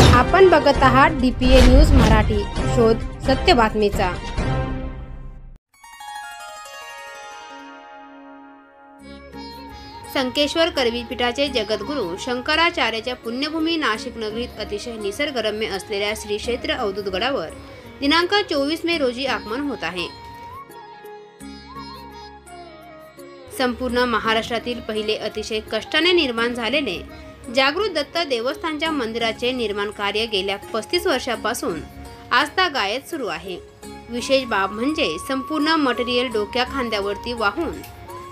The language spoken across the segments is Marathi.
आपण बघत आहात DPA न्यूज मराठी, शोध सत्य बातमीचा। संकेश्वर करवीपीठाचे जगद्गुरू शंकराचार्याच्या पुण्यभूमी नाशिक नगरीत अतिशय निसर्गरम्य असलेल्या श्री क्षेत्र अवधूत गडावर दिनांक 24 मे रोजी आगमन होत आहे। संपूर्ण महाराष्ट्रातील पहिले अतिशय कष्टाने निर्माण झालेले जागृत दत्त देवस्थानच्या मंदिराचे निर्माण कार्य गेल्या 35 वर्षापासून आजतागायत सुरू आहे। विशेष बाब म्हणजे संपूर्ण मटेरियल डोक्या खांद्यावरती वाहून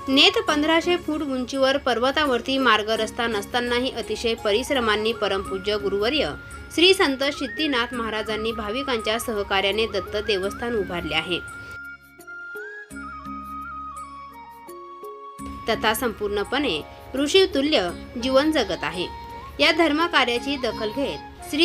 नेत 1500 फूट उंचीवर पर्वतावरती मार्ग रस्ता नसतानाही अतिशय परिश्रमांनी परमपूज्य गुरुवर्य श्री संत सिद्धीनाथ महाराजांनी भाविकांच्या सहकार्याने दत्त देवस्थान उभारले आहे। तथा संपूर्णपणे ऋषितुल्य जीवन जगत आहे। या धर्म कार्याची दखल घेत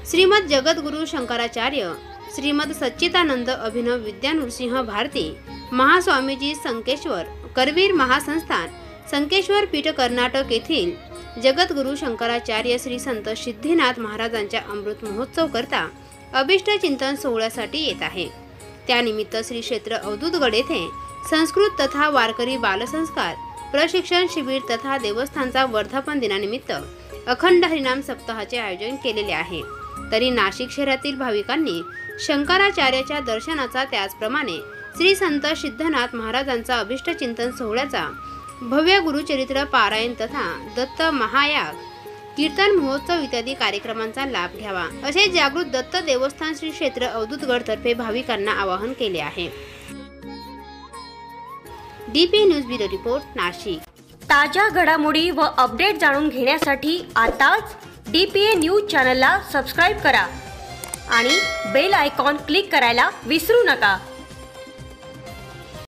श्रीमद जगद्गुरू शंकराचार्य श्रीमद सच्चिदानंद अभिनव विद्या नृसिंह भारती महास्वामीजी संकेश्वर करवीर महासंस्थान संकेश्वर पीठ कर्नाटक येथील जगद्गुरू शंकराचार्य श्री संत सिद्धीनाथ महाराजांच्या अमृत महोत्सव करता अभिष्ट चिंतन सोहळ्यासाठी येत आहे। त्यानिमित्त श्री क्षेत्र अवधूतगड येथे संस्कृत तथा वारकरी बालसंस्कार प्रशिक्षण शिबिर तथा देवस्थानचा वर्धापन दिनानिमित्त अखंड हरिनाम सप्ताहाचे आयोजन केलेले आहे। तरी नाशिक शहरातील भाविकांनी शंकराचार्याच्या दर्शनाचा त्याचप्रमाणे श्री संत सिद्धनाथ महाराजांचा अभिष्ट चिंतन सोहळ्याचा भव्य गुरुचरित्र पारायण तथा दत्त महायाग कीर्तन महोत्सव इत्यादी कार्यक्रमांचा लाभ घ्यावा असे जागृत दत्त देवस्थान श्री क्षेत्र अवधूतगड तर्फे भाविकांना आवाहन केले आहे। DPA news bureau report, Nashik. ताज्या घडामोडी व अपडेट जाणून घेण्यासाठी आताच DPA न्यूज चॅनलला सबस्क्राइब करा आणि बेल आयकॉन क्लिक करायला विसरू नका।